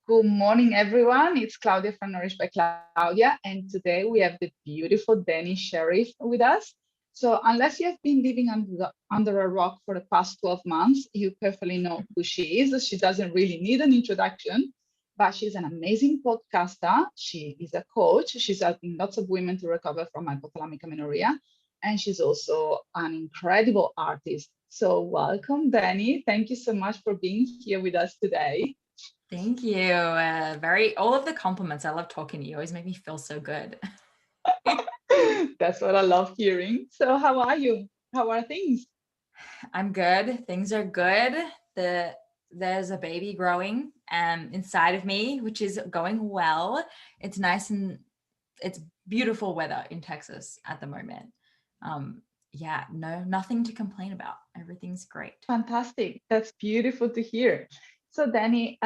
Good morning, everyone. It's Claudia from Nourished by Claudia, and today we have the beautiful Dani Sheriff with us. So, unless you have been living under a rock for the past 12 months, you perfectly know who she is. She doesn't really need an introduction, but she's an amazing podcaster. She is a coach. She's helping lots of women to recover from hypothalamic amenorrhea, and she's also an incredible artist. So, welcome, Dani. Thank you so much for being here with us today. Thank you. All of the compliments. I love talking to you. Always make me feel so good. That's what I love hearing. So, how are you? How are things? I'm good. Things are good. There's a baby growing inside of me, which is going well. It's nice and it's beautiful weather in Texas at the moment. Nothing to complain about. Everything's great. Fantastic. That's beautiful to hear. So, Dani,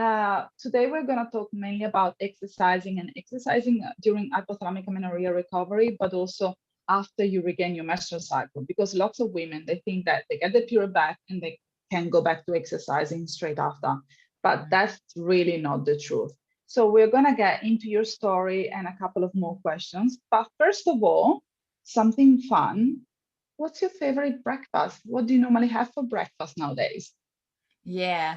today we're going to talk mainly about exercising and exercising during hypothalamic amenorrhea recovery, but also after you regain your menstrual cycle, because lots of women, they think that they get the period back and they can go back to exercising straight after, but that's really not the truth. So we're going to get into your story and a couple of more questions. But first of all, something fun. What's your favorite breakfast? What do you normally have for breakfast nowadays? Yeah,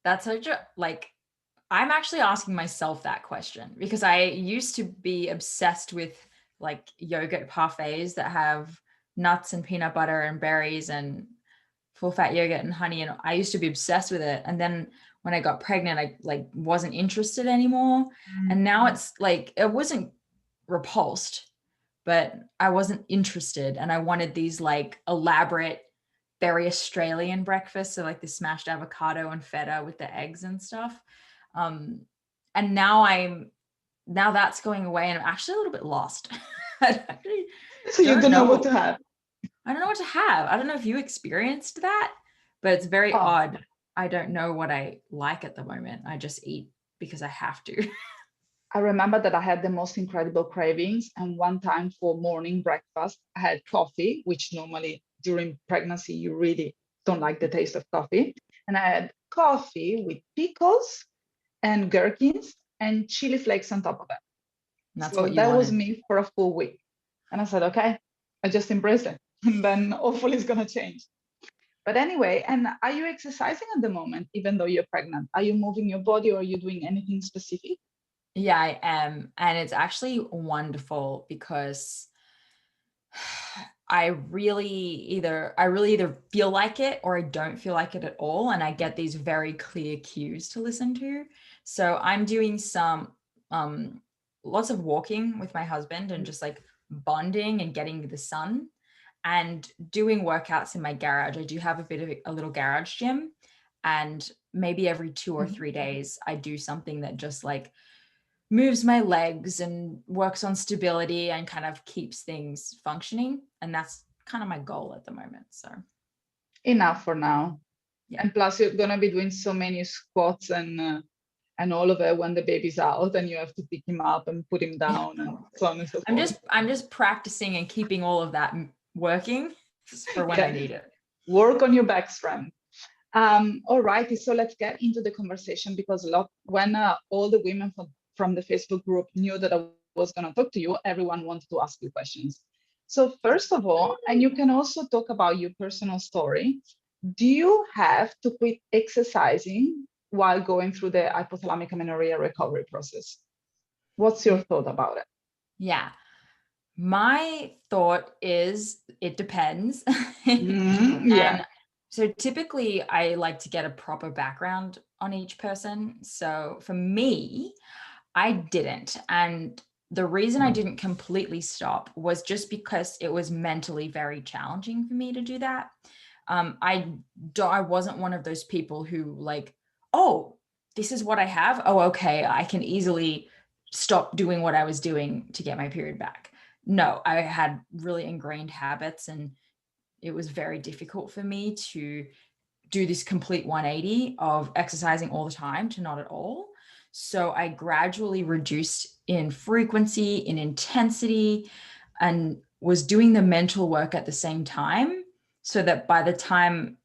that's I'm actually asking myself that question because I used to be obsessed with like yogurt parfaits that have nuts and peanut butter and berries and full fat yogurt and honey. And I used to be obsessed with it. And then when I got pregnant, I wasn't interested anymore. And now it's like, it wasn't repulsed, but I wasn't interested. And I wanted these like elaborate, very Australian breakfasts. So like the smashed avocado and feta with the eggs and stuff. And now that's going away and I'm actually a little bit lost. So you don't know what to have. I don't know what to have. I don't know if you experienced that, but it's very odd. I don't know what I like at the moment. I just eat because I have to. I remember that I had the most incredible cravings. And one time for morning breakfast, I had coffee, which normally during pregnancy, you really don't like the taste of coffee. And I had coffee with pickles and gherkins and chili flakes on top of it. That's so what you that wanted. was me for a full week. And I said, okay, I just embrace it. And then hopefully it's going to change. But anyway, and are you exercising at the moment, even though you're pregnant? Are you moving your body or are you doing anything specific? Yeah, I am. And it's actually wonderful because I really either feel like it or I don't feel like it at all. And I get these very clear cues to listen to. So I'm doing some lots of walking with my husband and just like bonding and getting the sun and doing workouts in my garage. I do have a bit of a little garage gym, and maybe every 2 or 3 days I do something that just like moves my legs and works on stability and kind of keeps things functioning. And that's kind of my goal at the moment. So enough for now. yeah. And plus you're going to be doing so many squats and all of it when the baby's out and you have to pick him up and put him down and so on and so forth. I'm just practicing and keeping all of that working for when I need it. Work on your back strength. All righty, so let's get into the conversation because when all the women from the Facebook group knew that I was going to talk to you, everyone wanted to ask you questions. So first of all, and you can also talk about your personal story, do you have to quit exercising while going through the hypothalamic amenorrhea recovery process? What's your thought about it? Yeah. My thought is it depends. Yeah. And so typically I like to get a proper background on each person. So for me, I didn't. And the reason I didn't completely stop was just because it was mentally very challenging for me to do that. I wasn't one of those people who like, oh, this is what I have. Oh, okay, I can easily stop doing what I was doing to get my period back. No, I had really ingrained habits and it was very difficult for me to do this complete 180 of exercising all the time to not at all. So I gradually reduced in frequency, in intensity, and was doing the mental work at the same time so that by the time,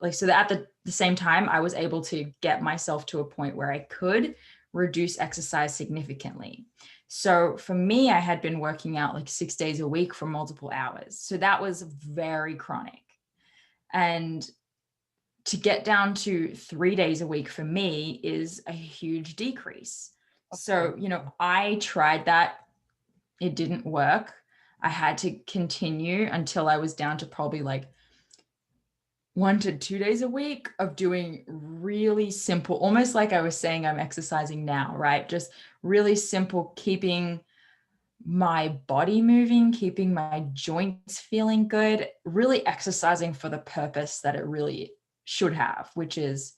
at the same time, I was able to get myself to a point where I could reduce exercise significantly. So for me, I had been working out like 6 days a week for multiple hours. So that was very chronic. And to get down to 3 days a week for me is a huge decrease. So, I tried that. It didn't work. I had to continue until I was down to probably like 1 to 2 days a week of doing really simple, almost like I was saying I'm exercising now, right? Just really simple, keeping my body moving, keeping my joints feeling good, really exercising for the purpose that it really should have, which is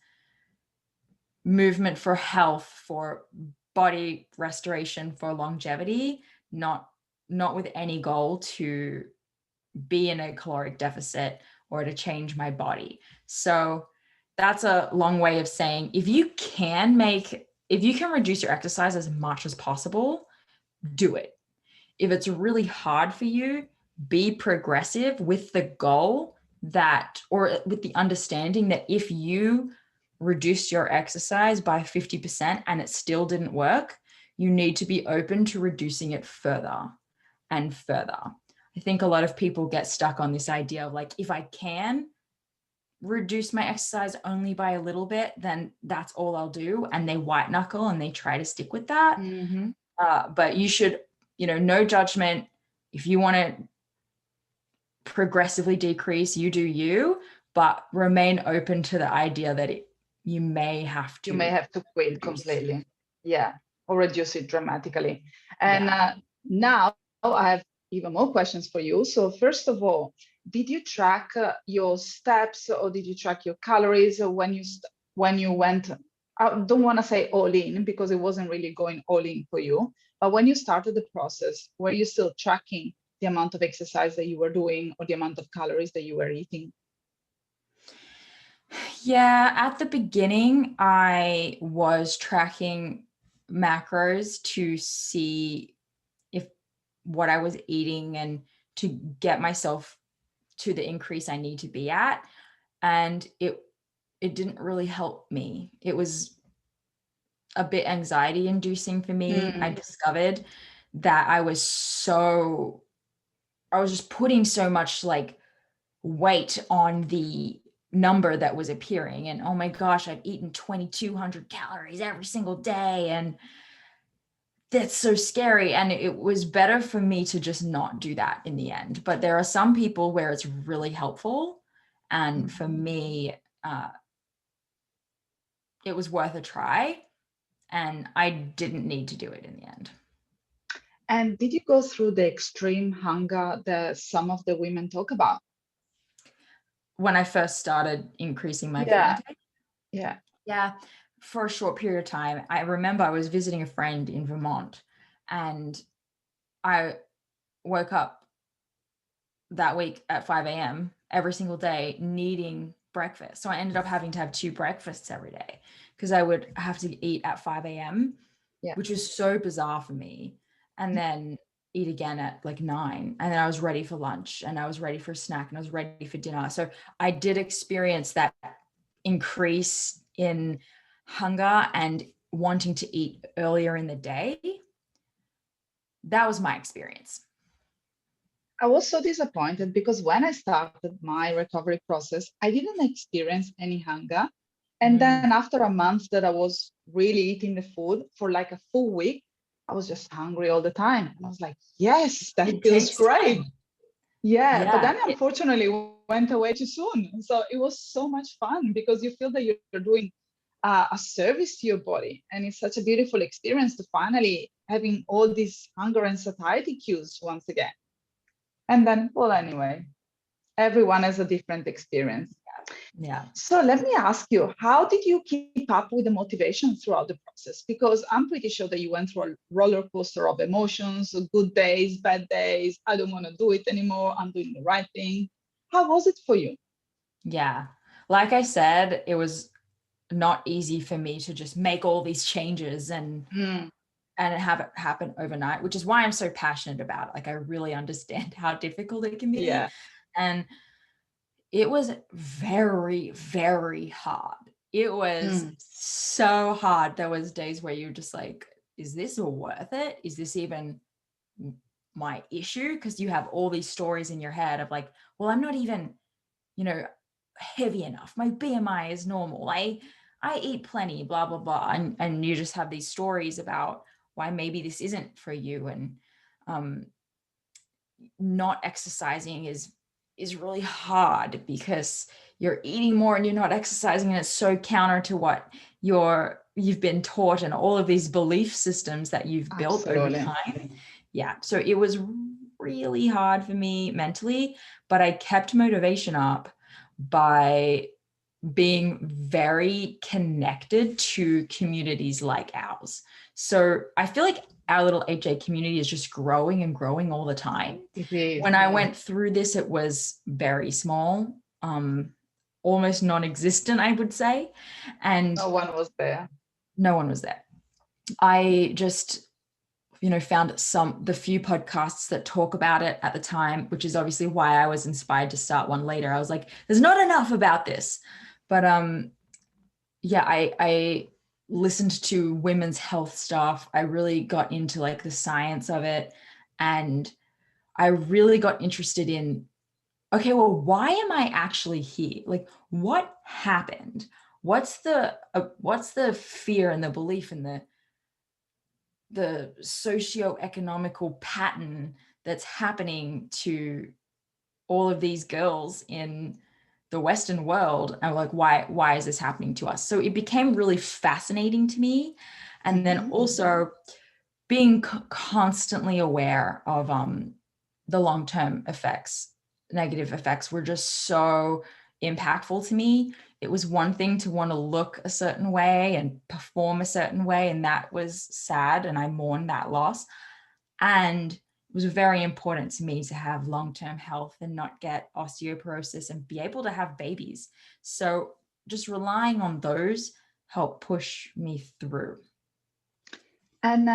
movement for health, for body restoration, for longevity, not with any goal to be in a caloric deficit or to change my body. So that's a long way of saying if you can reduce your exercise as much as possible, do it. If it's really hard for you, be progressive with the goal that, or with the understanding that if you reduce your exercise by 50% and it still didn't work, you need to be open to reducing it further and further. I think a lot of people get stuck on this idea of like, if I can reduce my exercise only by a little bit, then that's all I'll do. And they white knuckle and they try to stick with that. Mm-hmm. But you should, no judgment. If you want to progressively decrease, you do you, but remain open to the idea that you may have to. You may have to quit completely. Yeah. Or reduce it dramatically. And now I have even more questions for you. So first of all, did you track your steps or did you track your calories when you went? I don't want to say all in because it wasn't really going all in for you. But when you started the process, were you still tracking the amount of exercise that you were doing or the amount of calories that you were eating? Yeah, at the beginning, I was tracking macros to see if what I was eating and to get myself to the increase I need to be at. And it didn't really help me. It was a bit anxiety inducing for me. I discovered that I was just putting so much like weight on the number that was appearing, and oh my gosh, I've eaten 2,200 calories every single day, and that's so scary. And it was better for me to just not do that in the end. But there are some people where it's really helpful, and for me, it was worth a try, and I didn't need to do it in the end. And did you go through the extreme hunger that some of the women talk about? When I first started increasing my food intake? Yeah, for a short period of time. I remember I was visiting a friend in Vermont, and I woke up that week at 5 a.m. every single day needing breakfast. So I ended up having to have 2 breakfasts every day because I would have to eat at 5 a.m., which was so bizarre for me. And then eat again at like 9. And then I was ready for lunch, and I was ready for a snack, and I was ready for dinner. So I did experience that increase in hunger and wanting to eat earlier in the day. That was my experience. I was so disappointed because when I started my recovery process, I didn't experience any hunger. And then after a month that I was really eating the food for like a full week, I was just hungry all the time. And I was like, yes, that feels great. Yeah, but then unfortunately went away too soon. So it was so much fun because you feel that you're doing a service to your body. And it's such a beautiful experience to finally having all these hunger and satiety cues once again. And then, well, anyway, everyone has a different experience. Yeah. So let me ask you, how did you keep up with the motivation throughout the process? Because I'm pretty sure that you went through a roller coaster of emotions, good days, bad days. I don't want to do it anymore. I'm doing the right thing. How was it for you? Yeah. Like I said, it was not easy for me to just make all these changes and have it happen overnight, which is why I'm so passionate about it. Like I really understand how difficult it can be. Yeah. And it was very, very hard. It was so hard. There was days where you're just like, is this worth it? Is this even my issue? Because you have all these stories in your head of like, well, I'm not even, heavy enough. My BMI is normal. I eat plenty, blah, blah, blah. And you just have these stories about why maybe this isn't for you. And not exercising is really hard because you're eating more and you're not exercising, and it's so counter to what you've been taught and all of these belief systems that you've built over time. Yeah. So it was really hard for me mentally, but I kept motivation up by being very connected to communities like ours. So I feel like our little HA community is just growing and growing all the time. When I went through this, it was very small, almost non-existent, I would say. And no one was there. No one was there. I just, found the few podcasts that talk about it at the time, which is obviously why I was inspired to start one later. I was like, there's not enough about this. But I listened to women's health stuff. I really got into like the science of it. And I really got interested in, okay, well, why am I actually here? Like, what happened? What's the fear and the belief and the socio-economical pattern that's happening to all of these girls in the Western world? And like, why is this happening to us? So it became really fascinating to me. And then also being constantly aware of the long-term effects, negative effects were just so impactful to me. It was one thing to want to look a certain way and perform a certain way, and that was sad, and I mourned that loss. And it was very important to me to have long-term health and not get osteoporosis and be able to have babies. So just relying on those helped push me through. And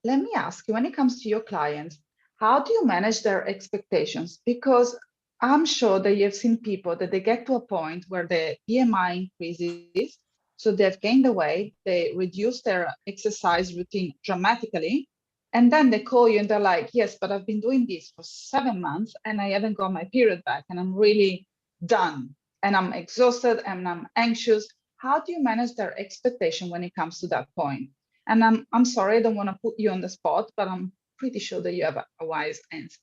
let me ask you, when it comes to your clients, how do you manage their expectations? Because I'm sure that you've seen people that they get to a point where the BMI increases, so they've gained the weight, they reduce their exercise routine dramatically, and then they call you and they're like, yes, but I've been doing this for 7 months and I haven't got my period back and I'm really done and I'm exhausted and I'm anxious. How do you manage their expectation when it comes to that point? And I'm sorry, I don't want to put you on the spot, but I'm pretty sure that you have a wise answer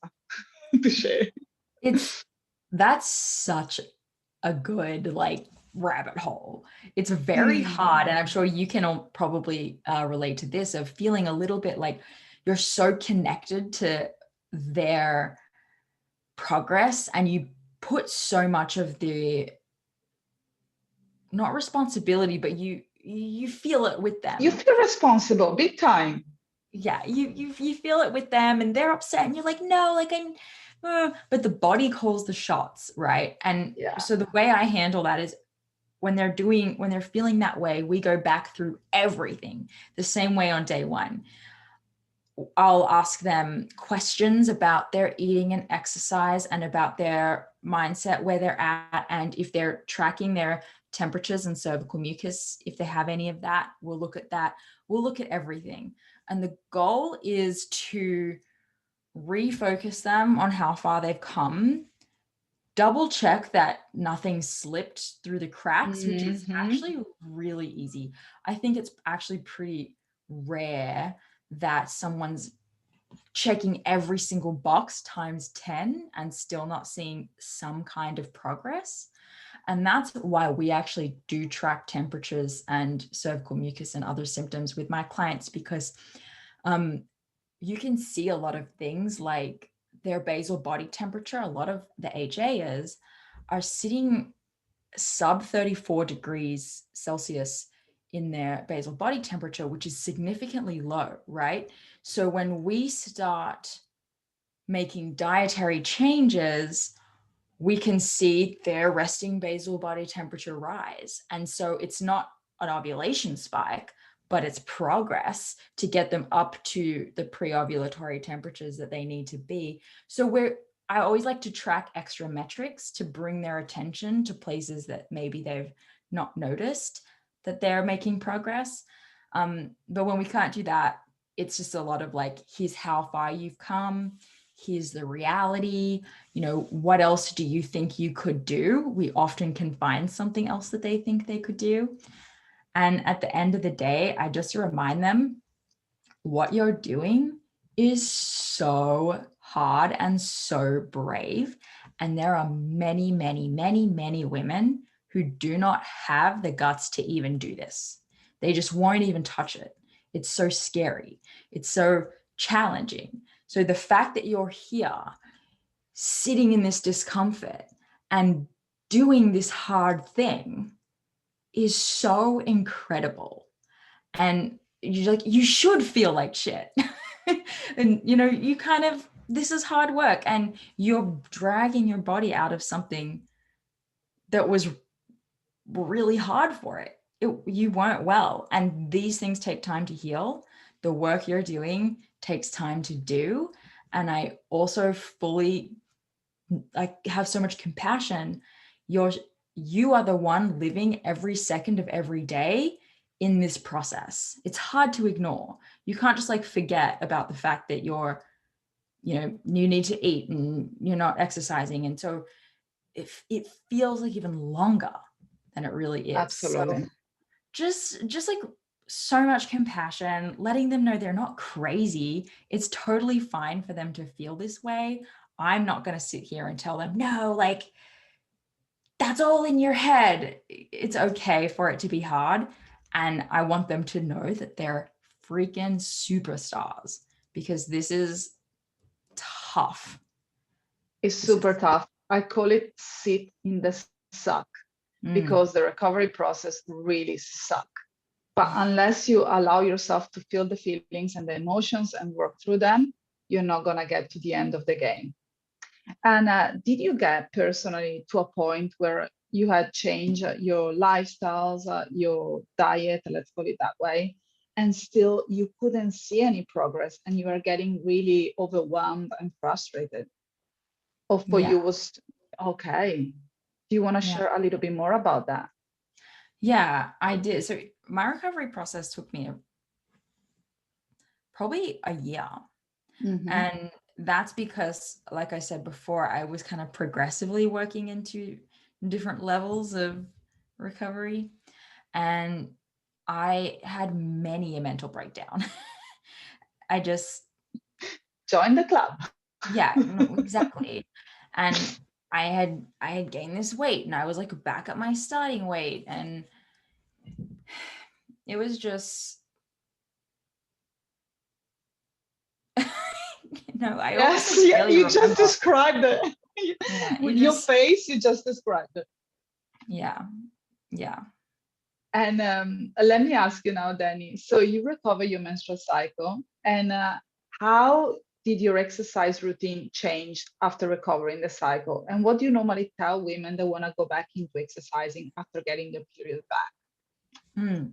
to share. That's such a good like rabbit hole. It's very hard, and I'm sure you can all probably relate to this, of feeling a little bit like you're so connected to their progress, and you put so much of the, not responsibility, but you feel it with them. You feel responsible, big time. Yeah, you feel it with them, and they're upset, and you're like, no, like but the body calls the shots, right? And so the way I handle that is when they're feeling that way, we go back through everything the same way on day one. I'll ask them questions about their eating and exercise and about their mindset, where they're at, and if they're tracking their temperatures and cervical mucus, if they have any of that, we'll look at that. We'll look at everything. And the goal is to refocus them on how far they've come, double check that nothing slipped through the cracks, which is actually really easy. I think it's actually pretty rare that someone's checking every single box times 10 and still not seeing some kind of progress. And that's why we actually do track temperatures and cervical mucus and other symptoms with my clients, because you can see a lot of things like their basal body temperature. A lot of the HAs are sitting sub 34 degrees Celsius in their basal body temperature, which is significantly low, right? So when we start making dietary changes, we can see their resting basal body temperature rise. And so it's not an ovulation spike, but it's progress to get them up to the pre-ovulatory temperatures that they need to be. So I always like to track extra metrics to bring their attention to places that maybe they've not noticed. that they're making progress. But when we can't do that, it's just a lot of like, here's how far you've come. Here's the reality. You know, what else do you think you could do? We often can find something else that they think they could do. And at the end of the day, I just remind them what you're doing is so hard and so brave. And there are many, many, many, many women who do not have the guts to even do this. They just won't even touch it. It's so scary. It's so challenging. So the fact that you're here sitting in this discomfort and doing this hard thing is so incredible. And you should feel like shit. And you know, you kind of, this is hard work and you're dragging your body out of something that was really hard for it. You weren't well, and these things take time to heal. The work you're doing takes time to do. And I also fully have so much compassion. You are the one living every second of every day in this process. It's hard to ignore. You can't just like forget about the fact that you need to eat and you're not exercising. And so it feels like even longer than it really is. Absolutely. So just like so much compassion, letting them know they're not crazy. It's totally fine for them to feel this way. I'm not going to sit here and tell them, no, like that's all in your head. It's okay for it to be hard. And I want them to know that they're freaking superstars, because this is tough. It's super tough. I call it sit in the suck, because the recovery process really sucks. But unless you allow yourself to feel the feelings and the emotions and work through them, you're not going to get to the end of the game. And did you get personally to a point where you had changed your lifestyles, your diet, let's call it that way, and still you couldn't see any progress and you were getting really overwhelmed and frustrated? Or for you was okay? Do you want to share a little bit more about that? Yeah, I did. So my recovery process took me probably a year. And that's because, like I said before, I was kind of progressively working into different levels of recovery. And I had many a mental breakdown. I just join the club. Yeah, exactly. And I had gained this weight and I was like back at my starting weight, and it was just you just described it. With your face, you just described it. Yeah. And let me ask you now, Dani. So you recover your menstrual cycle, and how did your exercise routine change after recovering the cycle? And what do you normally tell women that want to go back into exercising after getting their period back?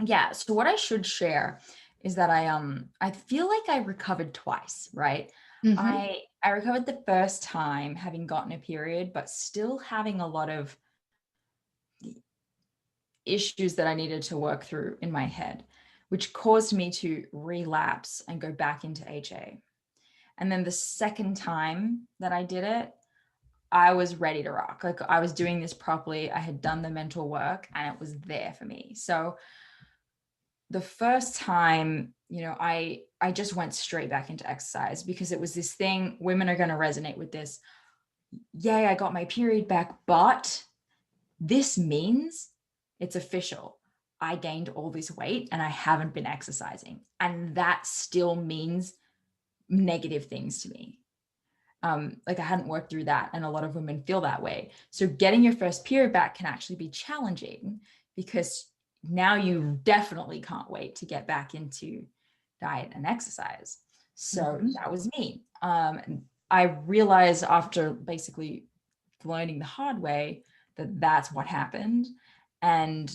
Yeah. So what I should share is that I feel like I recovered twice, right? I recovered the first time having gotten a period, but still having a lot of issues that I needed to work through in my head, which caused me to relapse and go back into HA. And then the second time that I did it, I was ready to rock. Like I was doing this properly. I had done the mental work and it was there for me. So the first time, I just went straight back into exercise because it was this thing. Women are going to resonate with this. Yay, I got my period back, but this means it's official. I gained all this weight and I haven't been exercising. And that still means negative things to me. Like I hadn't worked through that, and a lot of women feel that way. So getting your first period back can actually be challenging because now you definitely can't wait to get back into diet and exercise. So that was me. I realized after basically learning the hard way that that's what happened. And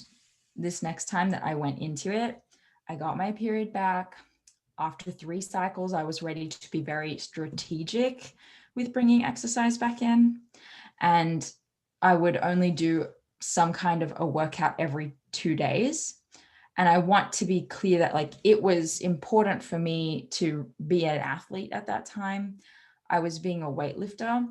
this next time that I went into it, I got my period back. After 3 cycles, I was ready to be very strategic with bringing exercise back in. And I would only do some kind of a workout every 2 days. And I want to be clear that like it was important for me to be an athlete at that time. I was being a weightlifter.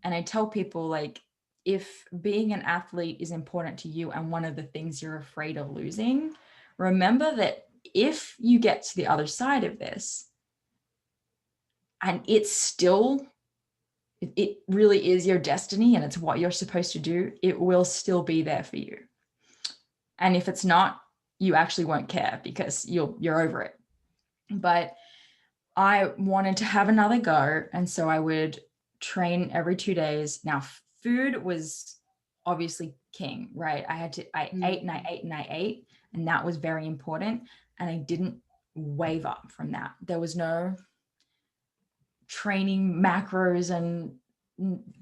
And I tell people like, if being an athlete is important to you and one of the things you're afraid of losing, remember that if you get to the other side of this and it's still, it really is your destiny and it's what you're supposed to do, it will still be there for you. And if it's not, you actually won't care because you're over it. But I wanted to have another go. And so I would train every 2 days. Now, food was obviously king, right? I ate and I ate and I ate, and that was very important. And I didn't waver from that. There was no training macros and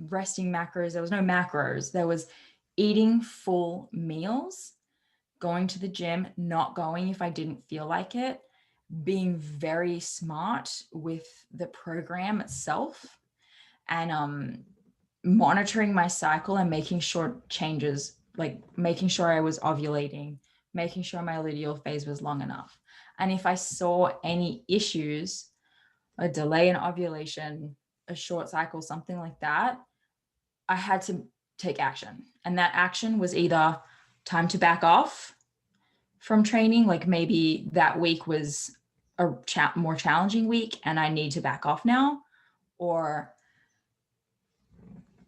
resting macros. There was no macros. There was eating full meals, going to the gym, not going if I didn't feel like it, being very smart with the program itself, and monitoring my cycle and making sure changes, like making sure I was ovulating, making sure my luteal phase was long enough. And if I saw any issues, a delay in ovulation, a short cycle, something like that, I had to take action. And that action was either time to back off from training, like maybe that week was a more challenging week and I need to back off now, or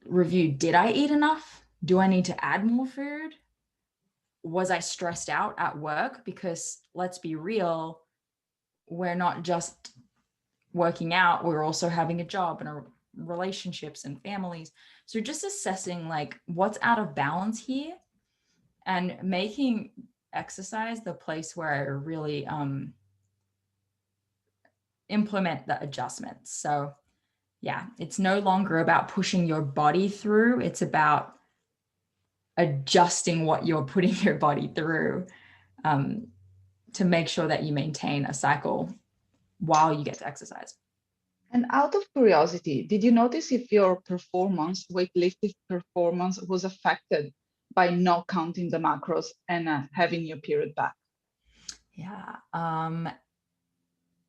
review, did I eat enough? Do I need to add more food? Was I stressed out at work? Because let's be real, we're not just working out, we're also having a job and relationships and families. So just assessing like what's out of balance here and making exercise the place where I really implement the adjustments. So yeah, it's no longer about pushing your body through. It's about adjusting what you're putting your body through to make sure that you maintain a cycle while you get to exercise. And out of curiosity, did you notice if your performance, weightlifting performance, was affected by not counting the macros and having your period back? Yeah,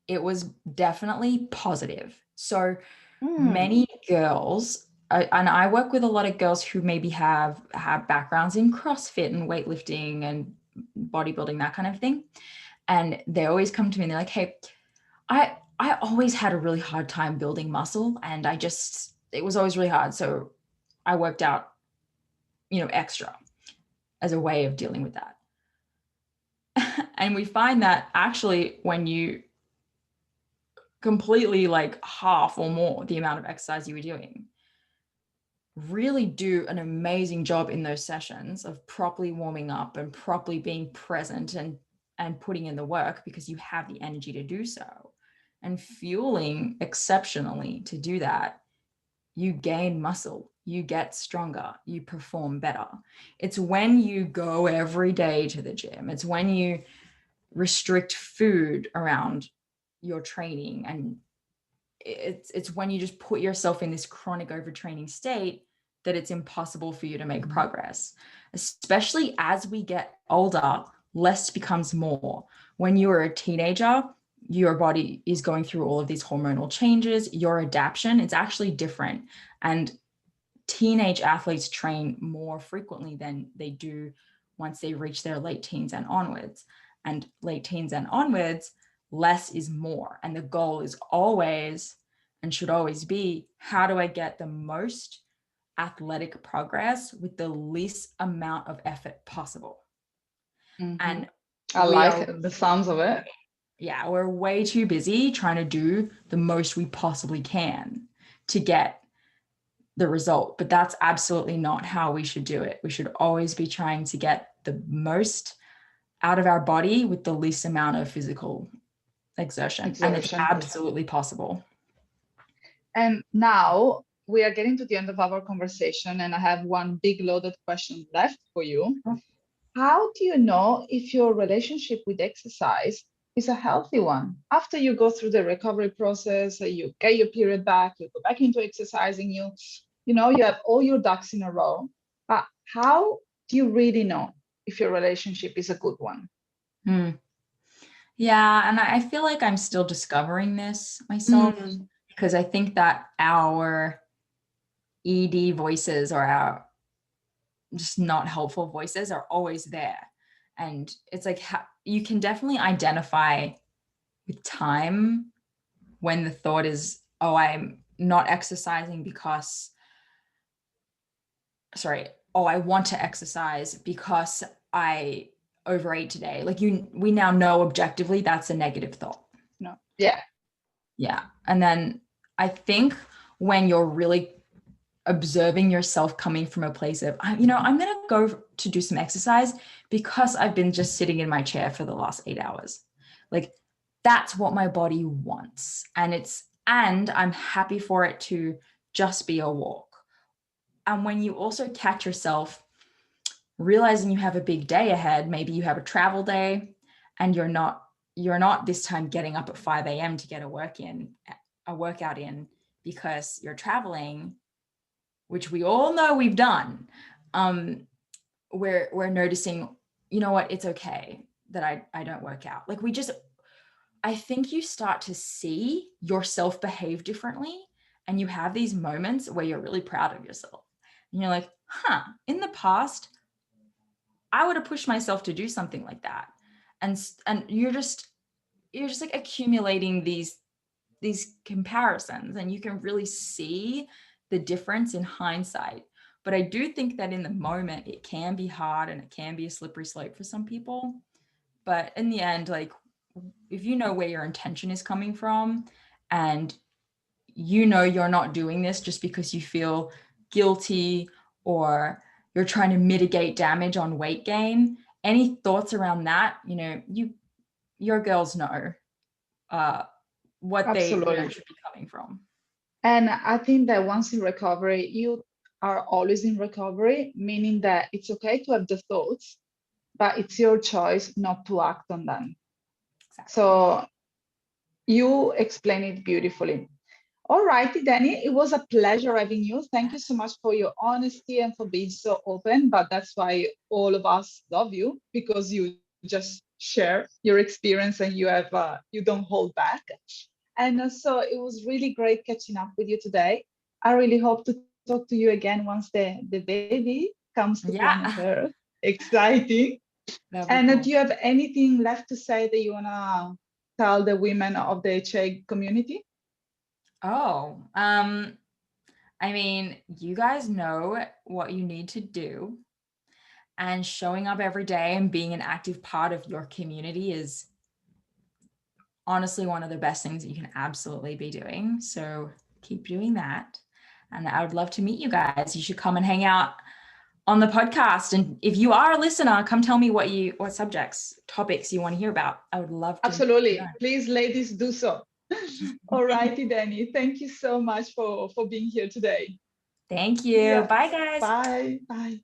it was definitely positive. So many girls, and I work with a lot of girls who maybe have backgrounds in CrossFit and weightlifting and bodybuilding, that kind of thing. And they always come to me and they're like, hey, I always had a really hard time building muscle, and it was always really hard. So I worked out, extra as a way of dealing with that. And we find that actually when you completely like half or more the amount of exercise you were doing, really do an amazing job in those sessions of properly warming up and properly being present and putting in the work because you have the energy to do so, and fueling exceptionally to do that, you gain muscle, you get stronger, you perform better. It's when you go every day to the gym, it's when you restrict food around your training, and it's when you just put yourself in this chronic overtraining state that it's impossible for you to make progress. Especially as we get older, less becomes more. When you are a teenager, your body is going through all of these hormonal changes, your adaptation, it's actually different. And teenage athletes train more frequently than they do once they reach their late teens and onwards. And late teens and onwards, less is more. And the goal is always, and should always be, how do I get the most athletic progress with the least amount of effort possible? And I like the sounds of it. Yeah, we're way too busy trying to do the most we possibly can to get the result, but that's absolutely not how we should do it. We should always be trying to get the most out of our body with the least amount of physical exertion. And it's absolutely possible. And now we are getting to the end of our conversation, and I have one big loaded question left for you. How do you know if your relationship with exercise is a healthy one? After you go through the recovery process, you get your period back, you go back into exercising, you have all your ducks in a row. How do you really know if your relationship is a good one? Yeah, and I feel like I'm still discovering this myself, because I think that our ED voices, or our just not helpful voices, are always there. And it's like you can definitely identify with time when the thought is, oh, I'm not exercising because, I want to exercise because I overate today. Like we now know objectively that's a negative thought. No. Yeah. Yeah. And then I think when you're really observing yourself coming from a place of, I'm going to go to do some exercise because I've been just sitting in my chair for the last 8 hours. Like that's what my body wants. And I'm happy for it to just be a walk. And when you also catch yourself realizing you have a big day ahead, maybe you have a travel day and you're not this time getting up at 5 a.m. to get a workout in because you're traveling, which we all know we've done. We're noticing, you know what, it's okay that I don't work out. Like I think you start to see yourself behave differently, and you have these moments where you're really proud of yourself. And you're like, in the past, I would have pushed myself to do something like that. And you're just like accumulating these comparisons, and you can really see the difference in hindsight. But I do think that in the moment it can be hard and it can be a slippery slope for some people. But in the end, like if you know where your intention is coming from, and you're not doing this just because you feel guilty or you're trying to mitigate damage on weight gain, any thoughts around that, your girls know what they should be coming from. And I think that once in recovery, you are always in recovery, meaning that it's okay to have the thoughts, but it's your choice not to act on them. Exactly. So you explain it beautifully. All righty, Dani, it was a pleasure having you. Thank you so much for your honesty and for being so open. But that's why all of us love you, because you just share your experience and you don't hold back. And so it was really great catching up with you today. I really hope to talk to you again once the baby comes to planet Earth. Exciting. And cool. Do you have anything left to say that you want to tell the women of the HA community? Oh, I mean, you guys know what you need to do, and showing up every day and being an active part of your community is honestly one of the best things that you can absolutely be doing. So keep doing that. And I would love to meet you guys. You should come and hang out on the podcast. And if you are a listener, come tell me what topics you want to hear about. I would love to. Absolutely. Please, ladies, do so. All righty, Dani. Thank you so much for being here today. Thank you. Yeah. Bye, guys. Bye. Bye.